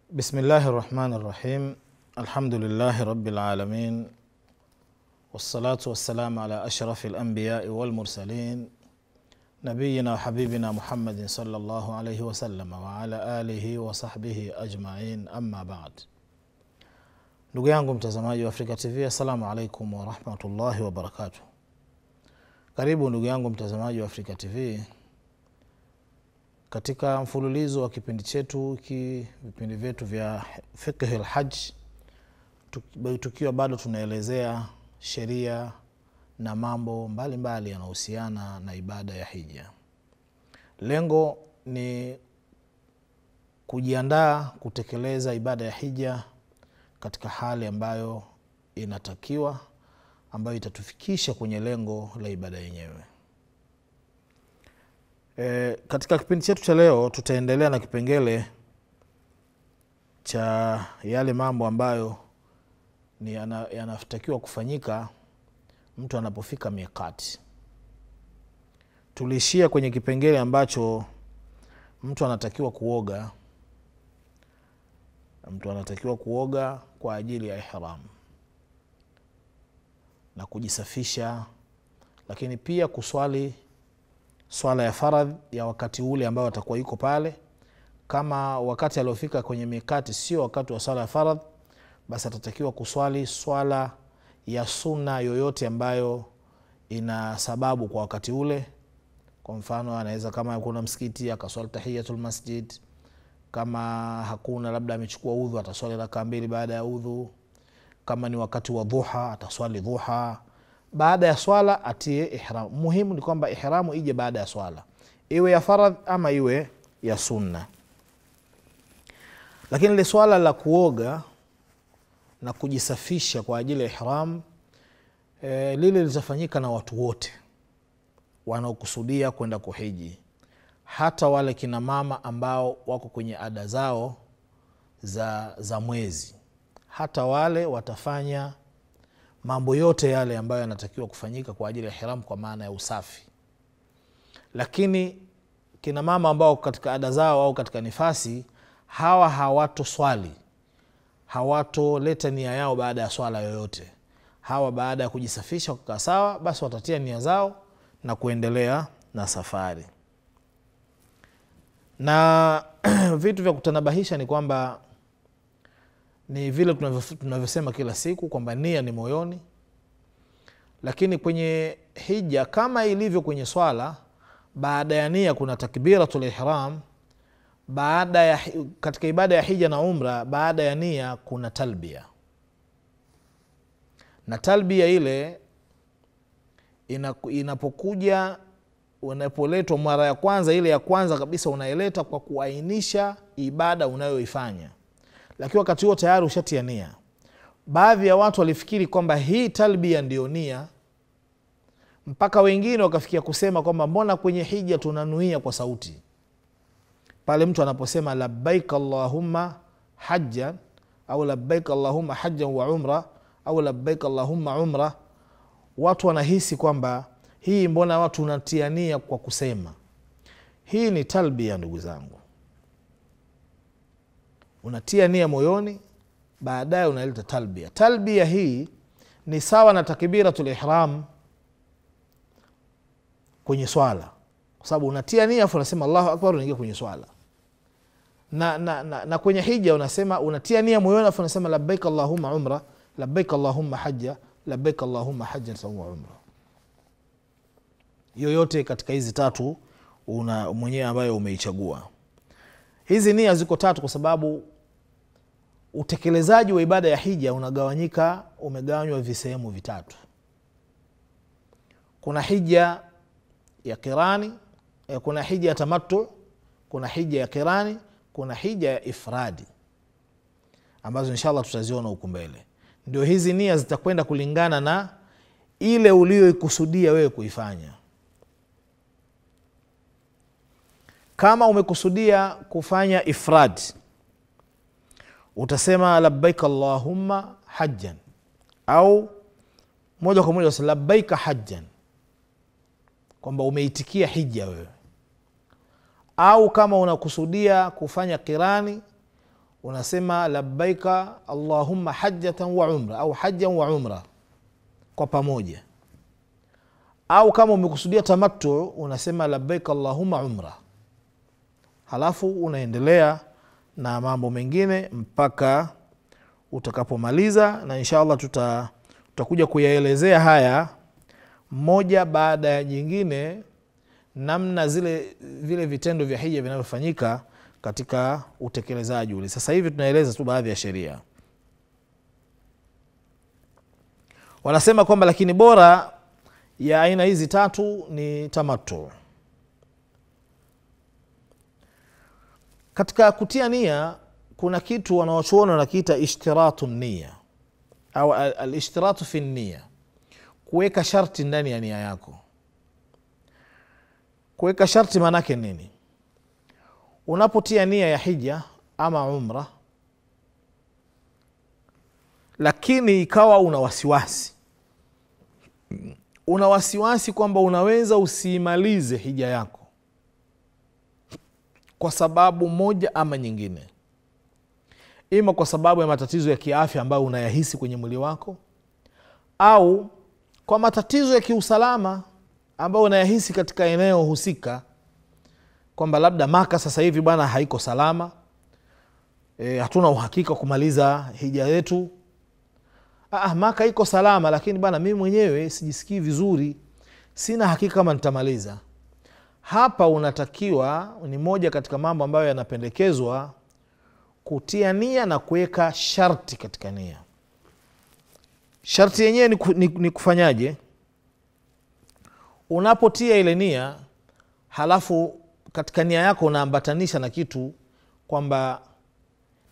بسم الله الرحمن الرحيم. الحمد لله رب العالمين، والصلاة والسلام على أشرف الأنبياء والمرسلين، نبينا وحبيبنا محمد صلى الله عليه وسلم وعلى آله وصحبه أجمعين. أما بعد. Ndugu yangu mtazamaji wa Africa TV, assalamu alaikum wa rahmatullahi wa barakatuh. Karibu ndugu yangu mtazamaji wa Africa TV katika mfululizo wa kipindi chetu, vipindi vyetu vya fiqh al-hajj, tukiwa bado tunaelezea sheria na mambo mbalimbali yanayohusiana na ibada ya hija. Lengo ni kujiandaa kutekeleza ibada ya hija katika hali ambayo inatakiwa, ambayo itatufikisha kwenye lengo la ibada yenyewe. Katika kipindi chetu cha leo tutaendelea na kipengele cha yale mambo ambayo ni yanatakiwa kufanyika mtu anapofika miqati. Tulishia kwenye kipengele ambacho mtu anatakiwa kuoga. Mtu anatakiwa kuoga kwa ajili ya ihram na kujisafisha, lakini pia kuswali swala ya faradh ya wakati ule ambao atakuwa yuko pale. Kama wakati aliofika kwenye mikati sio wakati wa swala ya faradh, basi atatakiwa kuswali swala ya sunna yoyote ambayo ina sababu kwa wakati ule. Kwa mfano, anaweza kama kuna msikiti akaswali tahiyatul masjid, kama hakuna labda amechukua udhu ataswali raka 2 baada ya udhu, kama ni wakati wa dhuha ataswali dhuha. Baada ya swala atie ihram. Muhimu ni kwamba ihramu ije baada ya swala, iwe ya faradh ama iwe ya sunna. Lakini ile swala la kuoga na kujisafisha kwa ajili ya ihram, lile litafanyika na watu wote wanaokusudia kwenda kuhiji, hata wale kina mama ambao wako kwenye ada zao za mwezi. Hata wale watafanya mambo yote yale ambayo yanatakiwa kufanyika kwa ajili ya ihram kwa maana ya usafi. Lakini kina mama ambao katika ada zao au katika nifasi, hawa hawatoswali, hawatoleta nia yao baada ya swala yoyote. Hawa baada ya kujisafisha kukaa sawa, basi watatia nia zao na kuendelea na safari. Na vitu vya kutanabahisha ni kwamba ni vile tunavyosema kila siku kwamba nia ni moyoni. Lakini kwenye hija kama ilivyo kwenye swala, baada ya nia kuna takbiratul ihram. Katika ibada ya hija na umra, baada ya nia kuna talbia. Na talbia ile inapokuja, unapoletwa mara ya kwanza, ile ya kwanza kabisa unaileta kwa kuainisha ibada unayoifanya, lakini wakati huo tayari ushatia nia. Baadhi ya watu walifikiri kwamba hii talbia ndio nia, mpaka wengine wakafikia kusema kwamba mbona kwenye hija tunanuia kwa sauti. Pale mtu anaposema labbaik allahumma hajjan au labbaik allahumma hajjan wa umra au labbaik allahumma umra, watu wanahisi kwamba hii mbona watu unatia nia kwa kusema. Hii ni talbia ndugu zangu. Unatia nia moyoni, baadaye unaleta talbia. Talbia hii ni sawa na takbiratul ihram kwenye swala, kwa sababu unatia nia afu unasema Allahu akbar, unaingia kwenye swala. Na kwenye hija unasema, unatia nia moyoni afu unasema labbaik allahumma umra, labbaik allahumma hajja, labbaik allahumma hajjan wa umra. Yoyote katika hizi tatu una mwenyewe ambayo umeichagua. Hizi nia ziko tatu kwa sababu utekelezaji wa ibada ya hija umegawanywa visehemu vitatu. Kuna hija ya kirani, kuna hija ya tamattu, kuna hija ya kirani, kuna hija ya ifradi, ambazo inshallah tutaziona huko mbele. Ndio hizi nia zitakwenda kulingana na ile ulioikusudia wewe kuifanya. Kama umekusudia kufanya ifrad, utasema labbaik allahumma hajjan, au moja kwa moja labbaik hajjan, kwamba umeitikia hija wewe. Au kama unakusudia kufanya kirani, unasema labbaika Allahumma hajjatan wa umra au hajjan wa umra kwa pamoja, au kama umekusudia tamattu unasema labbaika Allahumma umra, halafu unaendelea na mambo mengine mpaka utakapomaliza, na inshallah tutakuja kuyaelezea haya moja baada ya jingine, namna vile vitendo vya hija vinavyofanyika katika utekelezaji ule. Sasa hivi tunaeleza tu baadhi ya sheria. Wanasema kwamba lakini bora ya aina hizi tatu ni tamattu. Katika kutia nia kuna kitu wanawachuoni wanakiita ishtiratu nia au al-ishtiratu fi nia, kuweka sharti ndani ya nia yako. Kuweka sharti maana yake nini? Unapotia nia ya hija ama umra, lakini ikawa una wasiwasi kwamba unaweza usiimalize hija yako kwa sababu moja ama nyingine, ima kwa sababu ya matatizo ya kiafya ambayo unayahisi kwenye mwili wako, au kwa matatizo ya kiusalama ambayo unayahisi katika eneo husika, kwamba labda Maka sasa hivi bwana haiko salama, hatuna uhakika kumaliza hija yetu. Maka iko salama, lakini bwana mimi mwenyewe sijisikii vizuri, sina hakika kama nitamaliza. Hapa unatakiwa, ni moja katika mambo ambayo yanapendekezwa, kutia nia na kuweka sharti katika nia. Sharti yenyewe ni kufanyaje? Unapotia ile nia, halafu katika nia yako unaambatanisha na kitu kwamba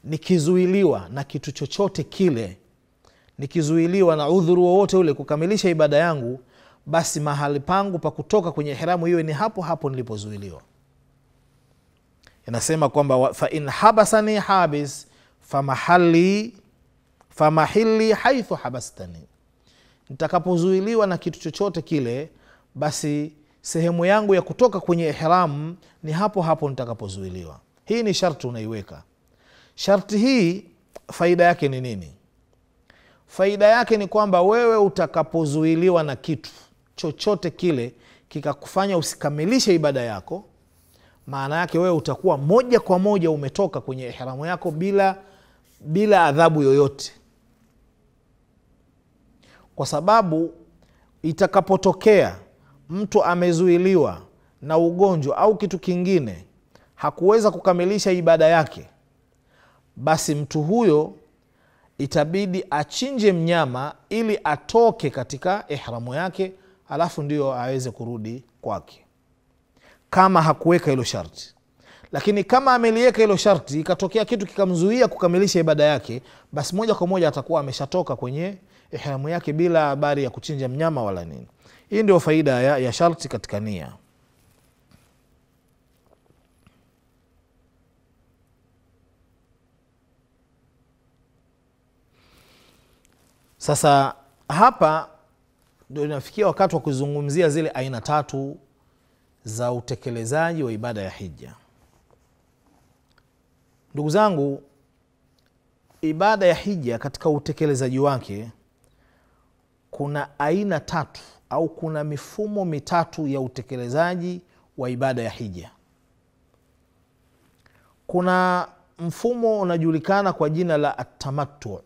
nikizuiliwa na kitu chochote kile, nikizuiliwa na udhuru wowote ule kukamilisha ibada yangu, basi mahali pangu pa kutoka kwenye ihramu hiyo ni hapo hapo nilipozuiliwa. Inasema kwamba fa in habasani habis famahilli haithu habastani, nitakapozuiliwa na kitu chochote kile, basi sehemu yangu ya kutoka kwenye ihramu ni hapo hapo nitakapozuiliwa. Hii ni sharti unaiweka. Sharti hii faida yake ni nini? Faida yake ni kwamba wewe utakapozuiliwa na kitu chochote kile kikakufanya usikamilishe ibada yako, maana yake wewe utakuwa moja kwa moja umetoka kwenye ihramu yako bila adhabu yoyote. Kwa sababu itakapotokea mtu amezuiliwa na ugonjwa au kitu kingine, hakuweza kukamilisha ibada yake, basi mtu huyo itabidi achinje mnyama ili atoke katika ihramu yake, alafu ndio aweze kurudi kwake, kama hakuweka hilo sharti. Lakini kama ameliweka hilo sharti, ikatokea kitu kikamzuia kukamilisha ibada yake, basi moja kwa moja atakuwa ameshatoka kwenye ihramu yake bila habari ya kuchinja mnyama wala nini. Hii ndio faida ya sharti katika nia. Sasa hapa ndio inafikia wakati wa kuzungumzia zile aina tatu za utekelezaji wa ibada ya hija. Ndugu zangu, ibada ya hija katika utekelezaji wake kuna aina tatu au kuna mifumo mitatu ya utekelezaji wa ibada ya hija. Kuna mfumo unajulikana kwa jina la at-tamattu.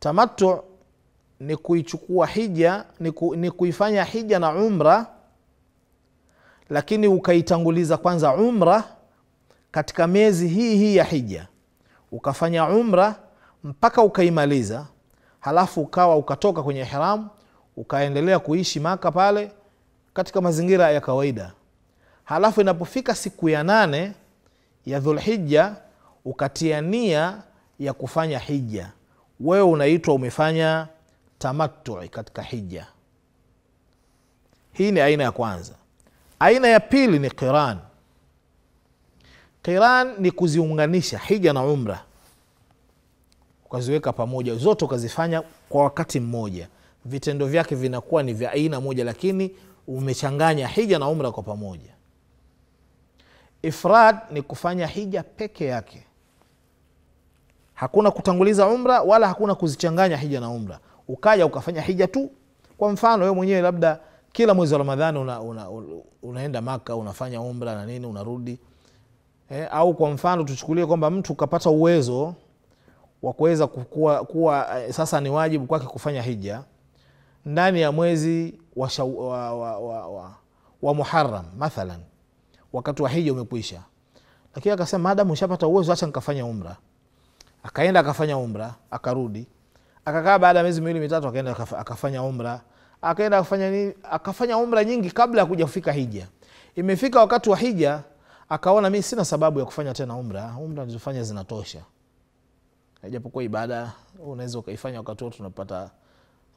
Tamattu ni kuichukua hija, ni kuifanya hija na umra, lakini ukaitanguliza kwanza umra katika miezi hii ya hija, ukafanya umra mpaka ukaimaliza, halafu ukatoka kwenye ihram, ukaendelea kuishi Maka pale katika mazingira ya kawaida. Halafu inapofika siku ya 8 ya Dhulhijja, ukatia nia ya kufanya hija, wewe unaitwa umefanya tamattu katika hija. Hii ni aina ya kwanza. Aina ya pili ni qiran. Qiran ni kuziunganisha hija na umra, ukaziweka pamoja zote, ukazifanya kwa wakati mmoja, vitendo vyake vinakuwa ni vya aina moja, lakini umechanganya hija na umra kwa pamoja. Ifrad ni kufanya hija peke yake, hakuna kutanguliza umra wala hakuna kuzichanganya hija na umra, ukaja ukafanya hija tu. Kwa mfano wewe mwenyewe labda kila mwezi wa Ramadhani unaenda Maka, unafanya umra na nini, unarudi. Au kwa mfano tuchukulie kwamba mtu kapata uwezo wa kuweza kuwa sasa ni wajibu kwake kufanya hija ndani ya mwezi wa Muharram mathalan, wakati wa hija umekwisha, lakini akasema maadamu ushapata uwezo acha nikafanya umra. Akaenda akafanya umra, akarudi, akakaa baada ya miezi 2-3 akaenda akafanya umra, akaenda akafanya nini, akafanya umra nyingi kabla ya kuja kufika hija. Imefika wakati wa hija akaona mimi sina sababu ya kufanya tena umra nilizofanya zinatosha. Japokuwa ibada unaweza ukaifanya wakati wote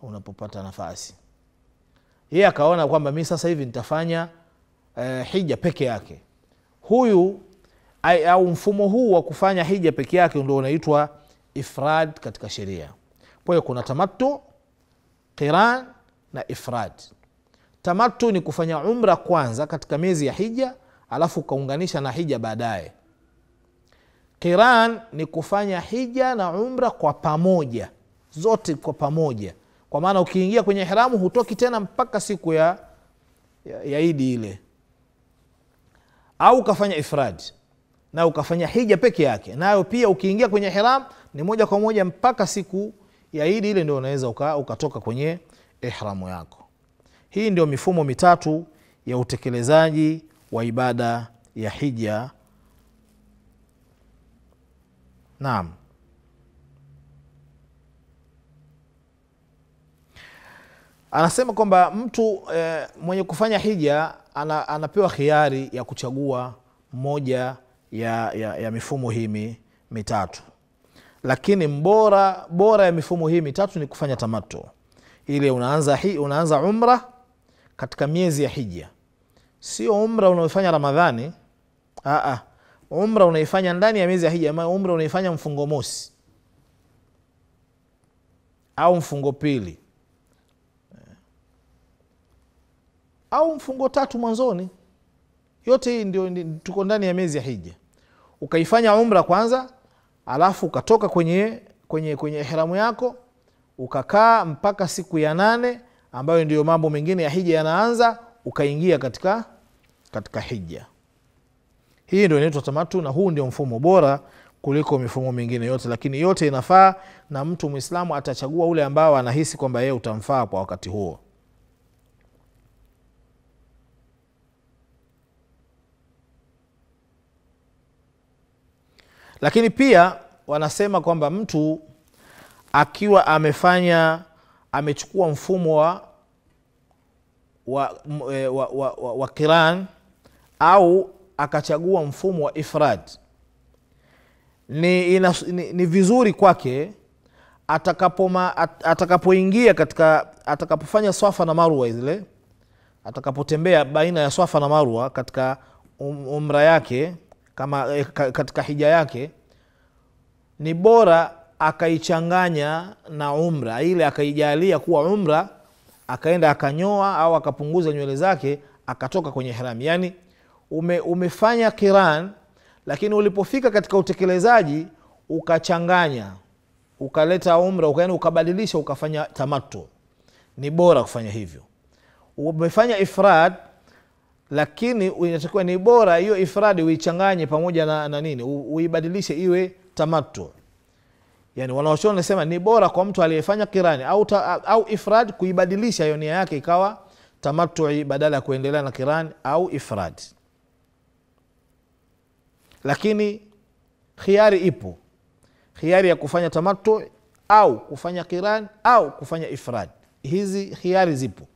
unapopata nafasi. Yeye akaona kwamba mimi sasa hivi nitafanya hija peke yake. Huyu au mfumo huu wa kufanya hija peke yake ndio unaitwa ifrad katika sheria. Kwa hiyo kuna tamattu, qiran na ifrad. Tamattu ni kufanya umra kwanza katika miezi ya hija alafu kaunganisha na hija baadaye. Qiran ni kufanya hija na umra kwa pamoja, zote kwa pamoja. Kwa maana ukiingia kwenye ihramu hutoki tena mpaka siku ya Idi ile. Au ukafanya ifrad na ukafanya hija peke yake, nayo pia ukiingia kwenye ihram ni moja kwa moja mpaka siku ya Idi ile, ndio unaweza ukatoka kwenye ihramu yako. Hii ndio mifumo mitatu ya utekelezaji wa ibada ya hija. Naam. Anasema kwamba mtu mwenye kufanya hija anapewa khiari ya kuchagua moja ya mifumo hii mitatu, lakini bora ya mifumo hii mitatu ni kufanya tamattu. Ile unaanza umra katika miezi ya hija, sio umra unaofanya Ramadhani. Umra unaifanya ndani ya miezi ya hija. Ama umra unaifanya mfungo mosi au mfungo pili au mfungo tatu mwanzoni. Yote hii ndio tuko ndani ya miezi ya hija. Ukaifanya umra kwanza, alafu ukatoka kwenye ihramu yako, ukakaa mpaka siku ya 8 ambayo ndio mambo mengine ya hija yanaanza, ukaingia katika hija. Hii ndio inaitwa tamattu, na huu ndio mfumo bora kuliko mifumo mingine yote, lakini yote inafaa, na mtu Muislamu atachagua ule ambao anahisi kwamba yeye utamfaa kwa wakati huo. Lakini pia wanasema kwamba mtu akiwa amechukua mfumo wa qiran au akachagua mfumo wa ifrad, ni vizuri kwake atakapoingia atakapofanya Swafa na Marwa, zile atakapotembea baina ya Swafa na Marwa katika umra yake, kama katika hija yake, ni bora akaichanganya na umra ile, akaijalia kuwa umra, akaenda akanyoa au akapunguza nywele zake, akatoka kwenye ihram. Yani umefanya qiran, lakini ulipofika katika utekelezaji ukachanganya, ukaleta umra, ukaenda ukabadilisha, ukafanya tamattu. Ni bora kufanya hivyo. Umefanya ifrad, lakini inatakiwa ni bora hiyo ifradi uichanganye pamoja na nini, uibadilishe iwe tamattu. Yani wanawachuoni wanasema ni bora kwa mtu aliyefanya kirani au ifrad kuibadilisha hiyo nia yake ikawa tamattu badala ya kuendelea na kirani au ifrad. Lakini khiari ipo, khiari ya kufanya tamattu au kufanya kirani au kufanya ifrad. Hizi khiari zipo,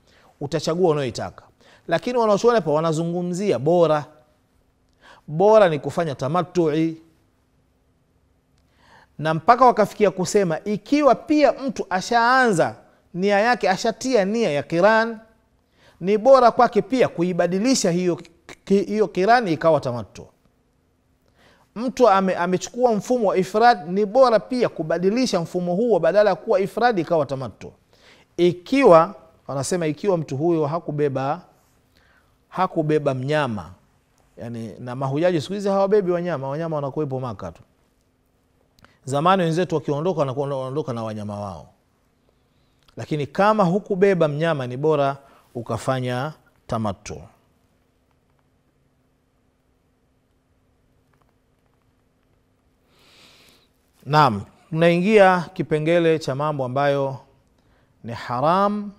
utachagua unayoitaka. Lakini wanawachuoni hapa wanazungumzia bora ni kufanya tamattu, na mpaka wakafikia kusema ikiwa pia mtu ashaanza nia yake, ashatia nia ya qiran, ni bora kwake pia kuibadilisha hiyo qiran ikawa tamattu. Mtu amechukua mfumo wa ifrad, ni bora pia kubadilisha mfumo huo, badala ya kuwa ifrad ikawa tamattu. Ikiwa wanasema ikiwa mtu huyo hakubeba mnyama, Yani, na mahujaji siku hizi hawabebi wanyama wanakuwepo Maka tu. Zamani wenzetu wakiondoka wanaondoka na wanyama wao. Lakini kama hukubeba mnyama ni bora ukafanya tamattu. Naam, tunaingia kipengele cha mambo ambayo ni haram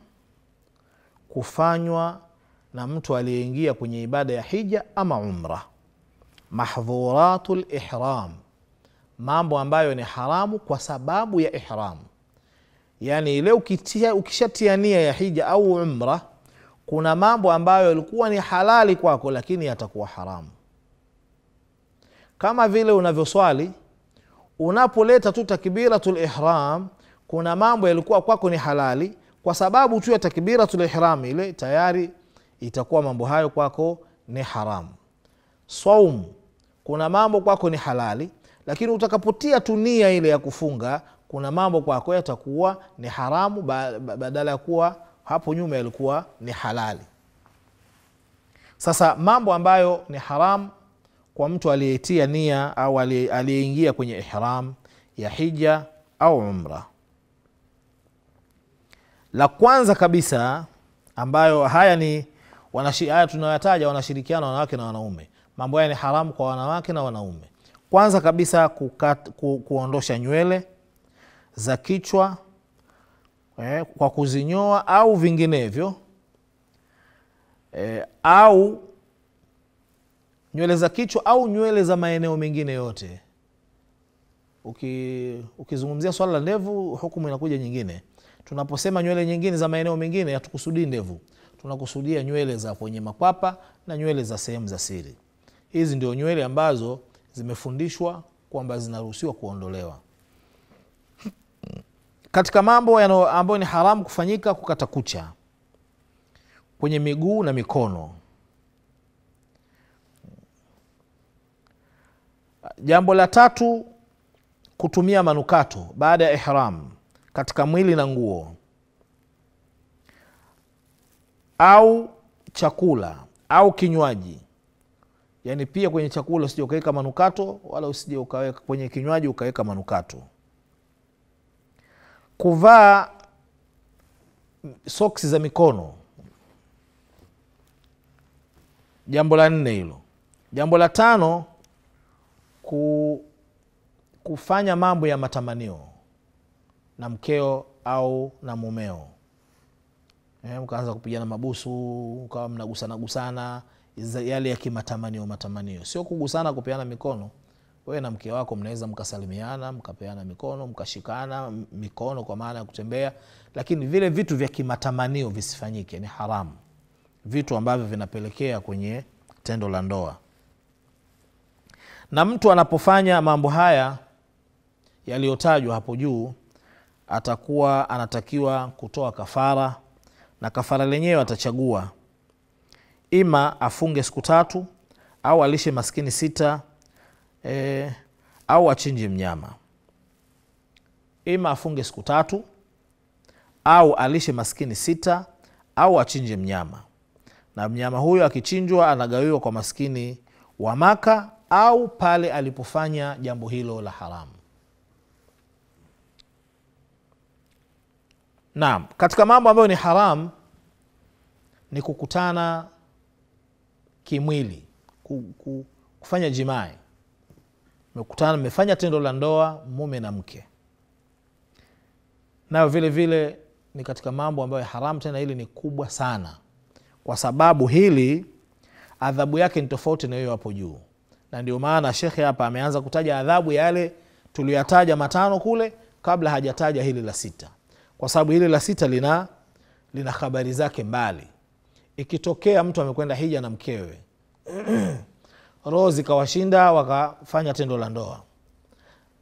kufanywa na mtu aliyeingia kwenye ibada ya hija ama umra. Mahdhuratul ihram, mambo ambayo ni haramu kwa sababu ya ihram. Yani ile ukishatia nia ya hija au umra, kuna mambo ambayo yalikuwa ni halali kwako lakini yatakuwa haramu. Kama vile unavyoswali, unapoleta tu takbiratul ihram, kuna mambo yalikuwa kwako ni halali, kwa sababu tu ya takbiratul ihram ile tayari itakuwa mambo hayo kwako ni haramu. Saum, kuna mambo kwako ni halali, lakini utakapotia tu nia ile ya kufunga, kuna mambo kwako yatakuwa ni haramu badala ya kuwa hapo nyuma yalikuwa ni halali. Sasa mambo ambayo ni haramu kwa mtu aliyetia nia au aliyeingia kwenye ihram ya hija au umra. La kwanza kabisa ambayo haya tunayataja wanashirikiana wanawake na wanaume. Mambo haya ni haramu kwa wanawake na wanaume. Kwanza kabisa kuondosha nywele za kichwa kwa kuzinyoa au vinginevyo, au nywele za kichwa au nywele za maeneo mengine yote. Ukizungumzia swala la ndevu, hukumu inakuja nyingine. Tunaposema nywele nyingine za maeneo mengine, hatukusudii ndevu, tunakusudia nywele za kwenye makwapa na nywele za sehemu za siri. Hizi ndio nywele ambazo zimefundishwa kwamba zinaruhusiwa kuondolewa. Katika mambo ambayo ni haramu kufanyika, kukata kucha kwenye miguu na mikono. Jambo la tatu, kutumia manukato baada ya ihram katika mwili na nguo, au chakula au kinywaji. Yani pia kwenye chakula usije ukaweka manukato, wala usije ukaweka kwenye kinywaji ukaweka manukato. Kuvaa soksi za mikono. Jambo la 4 hilo. Jambo la 5, kufanya mambo ya matamanio na mkeo au na mumeo. Mkaanza kupigana mabusu, ukawa mnagusana yale ya kimatamanio. Sio kugusana kupeana mikono. Wewe na mke wako mnaweza mkasalimiana, mkapeana mikono, mkashikana mikono kwa maana ya kutembea, lakini vile vitu vya kimatamanio visifanyike, ni haramu. Vitu ambavyo vinapelekea kwenye tendo la ndoa. Na mtu anapofanya mambo haya yaliyotajwa hapo juu, atakuwa anatakiwa kutoa kafara, na kafara lenyewe atachagua ima afunge siku 3 au alishe maskini 6, au achinje mnyama. Ima afunge siku 3 au alishe maskini 6 au achinje mnyama, na mnyama huyo akichinjwa anagawiwa kwa maskini wa Maka au pale alipofanya jambo hilo la haramu. Naam, katika mambo ambayo ni haram ni kukutana kimwili, kufanya jimai. Mmekutana, mmefanya tendo la ndoa mume na mke. Nayo vile vile ni katika mambo ambayo haram, tena hili ni kubwa sana, kwa sababu hili adhabu yake ni tofauti na hiyo hapo juu. Na ndio maana shekhe hapa ameanza kutaja adhabu yale tuliyataja 5 kule kabla hajataja hili la 6, kwa sababu hili la 6 lina habari zake mbali. Ikitokea mtu amekwenda hija na mkewe roho zikawashinda, wakafanya tendo la ndoa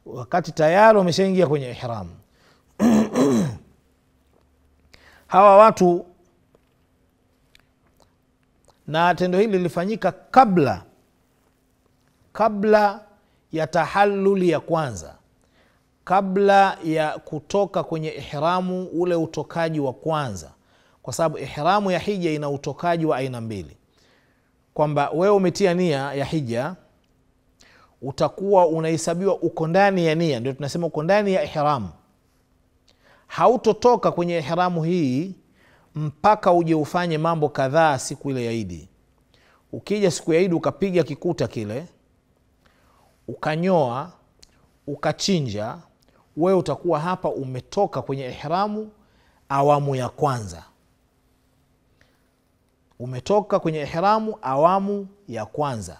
wakati tayari wameshaingia kwenye ihram hawa watu, na tendo hili lilifanyika kabla ya tahalluli ya kwanza, kabla ya kutoka kwenye ihramu, ule utokaji wa kwanza, kwa sababu ihramu ya hija ina utokaji wa aina 2. kwamba wewe umetia nia ya hija, utakuwa unahesabiwa uko ndani ya nia, ndio tunasema uko ndani ya ihram. Hautotoka kwenye ihramu hii mpaka uje ufanye mambo kadhaa siku ile ya Idi. Ukija siku ya Idi ukapiga kikuta kile, ukanyoa, ukachinja, wewe utakuwa hapa umetoka kwenye ihramu awamu ya kwanza. Umetoka kwenye ihramu awamu ya kwanza.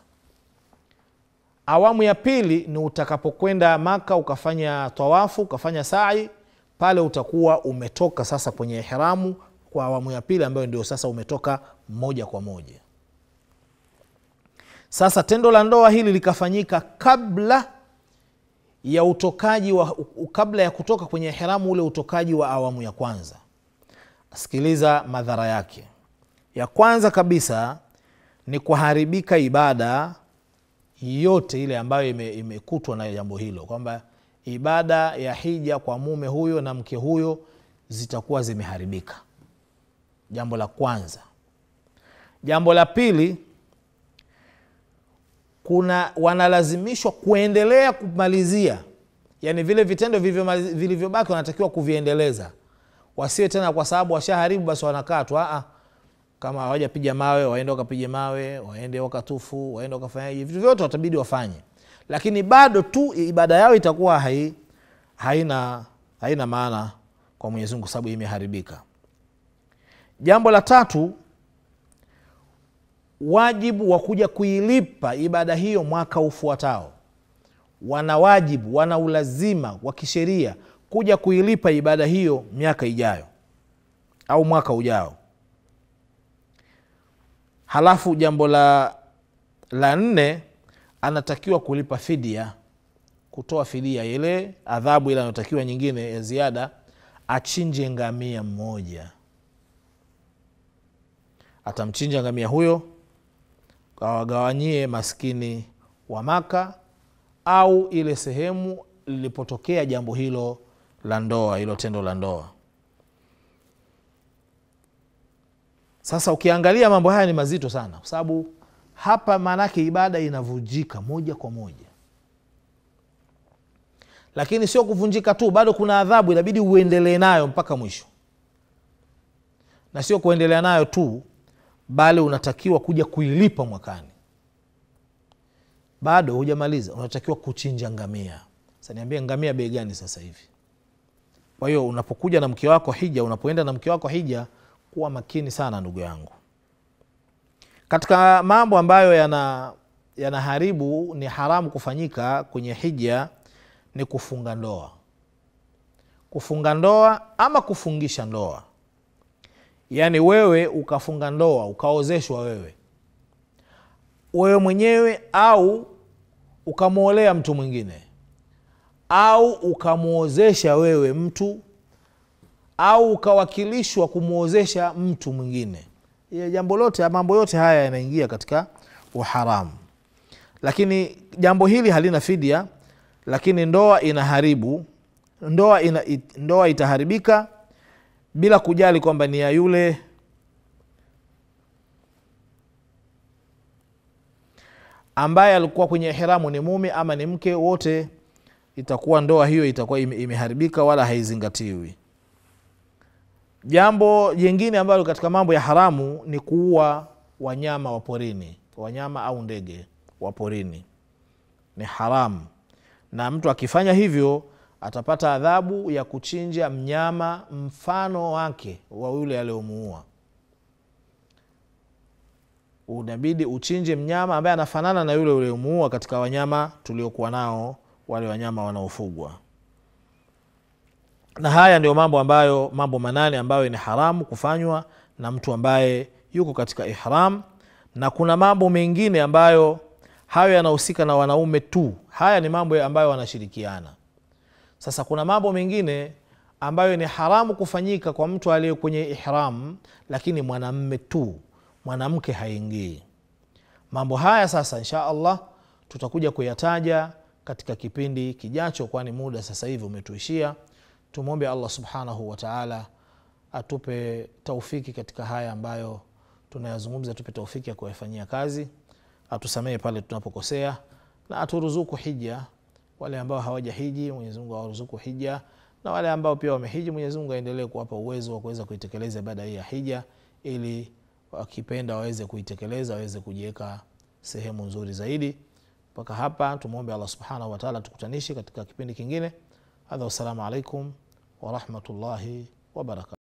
Awamu ya pili ni utakapokwenda Maka ukafanya tawafu, ukafanya sa'i, pale utakuwa umetoka sasa kwenye ihramu kwa awamu ya pili, ambayo ndio sasa umetoka moja kwa moja. Sasa tendo la ndoa hili likafanyika kabla ya utokaji kabla ya kutoka kwenye ihramu, ule utokaji wa awamu ya kwanza. Sikiliza madhara yake. Ya kwanza kabisa ni kuharibika ibada yote ile ambayo imekutwa na jambo hilo, kwamba ibada ya hija kwa mume huyo na mke huyo zitakuwa zimeharibika. Jambo la kwanza. Jambo la pili, wanalazimishwa kuendelea kumalizia, yani vile vitendo vilivyobaki wanatakiwa kuviendeleza. Wasiwe tena kwa sababu washaharibu basi wanakaa tu. Kama hawajapiga mawe waende wakapige mawe, waende wakatufu, waende wakafanya hivi, vitu vyote watabidi wafanye, lakini bado tu ibada yao itakuwa haina maana kwa Mwenyezi Mungu sababu imeharibika. Jambo la tatu, wajibu wa kuja kuilipa ibada hiyo mwaka ufuatao. Wana wajibu, wana ulazima wa kisheria kuja kuilipa ibada hiyo miaka ijayo au mwaka ujao. Halafu jambo la nne, anatakiwa kulipa fidia, kutoa fidia, ile adhabu ile anotakiwa nyingine ya ziada, achinje ngamia mmoja. Atamchinja ngamia huyo, kawagawanyie maskini wa Maka au ile sehemu lilipotokea jambo hilo la ndoa, hilo tendo la ndoa. Sasa ukiangalia mambo haya ni mazito sana, kwa sababu hapa manake ibada inavunjika moja kwa moja. Lakini sio kuvunjika tu, bado kuna adhabu inabidi uendelee nayo mpaka mwisho. Na sio kuendelea nayo tu, bali unatakiwa kuja kuilipa mwakani. Bado hujamaliza, unatakiwa kuchinja ngamia. Sasa niambie ngamia bei gani sasa hivi? Kwa hiyo unapokuja na mke wako hija, unapoenda na mke wako hija, kuwa makini sana ndugu yangu. Katika mambo ambayo yanaharibu, ni haramu kufanyika kwenye hija, ni kufunga ndoa. Kufunga ndoa ama kufungisha ndoa. Yani wewe ukafunga ndoa, ukaozeshwa wewe mwenyewe, au ukamuolea mtu mwingine, au ukamuozesha wewe mtu, au ukawakilishwa kumuozesha mtu mwingine. Mambo yote haya yanaingia katika uharamu. Lakini jambo hili halina fidia, lakini ndoa inaharibu. Ndoa itaharibika bila kujali kwamba ni ya yule ambaye alikuwa kwenye ihramu ni mume ama ni mke, wote itakuwa ndoa hiyo itakuwa imeharibika, wala haizingatiwi. Jambo jingine ambalo katika mambo ya haramu ni kuua wanyama wa porini, wanyama au ndege wa porini. Ni haramu, na mtu akifanya hivyo atapata adhabu ya kuchinja mnyama mfano wake wa yule aliyomuua. Unabidi uchinje mnyama ambaye anafanana na yule aliyomuua katika wanyama tuliokuwa nao, wale wanyama wanaofugwa. Na haya ndio mambo manane ambayo ni haramu kufanywa na mtu ambaye yuko katika ihram. Na kuna mambo mengine ambayo hayo yanahusika na wanaume tu. Haya ni mambo ambayo wanashirikiana. Sasa kuna mambo mengine ambayo ni haramu kufanyika kwa mtu aliye kwenye ihram, lakini mwanamume tu, mwanamke haingii. Mambo haya sasa insha Allah tutakuja kuyataja katika kipindi kijacho, kwani muda sasa hivi umetuishia. Tumuombe Allah subhanahu wa ta'ala atupe taufiki katika haya ambayo tunayazungumza tupe taufiki ya kuyafanyia kazi, atusamehe pale tunapokosea, na aturuzuku hija. Wale ambao hawajahiji Mwenyezi Mungu awaruzuku hija, na wale ambao pia wamehiji Mwenyezi Mungu aendelee kuwapa uwezo wa kuweza kuitekeleza ibada hii ya hija, ili wakipenda waweze kuitekeleza, waweze kujiweka sehemu nzuri zaidi. Mpaka hapa tumuombe Allah Subhanahu wa Ta'ala tukutanishe katika kipindi kingine. Hadha, wassalamu alaikum wa rahmatullahi wa barakatuh.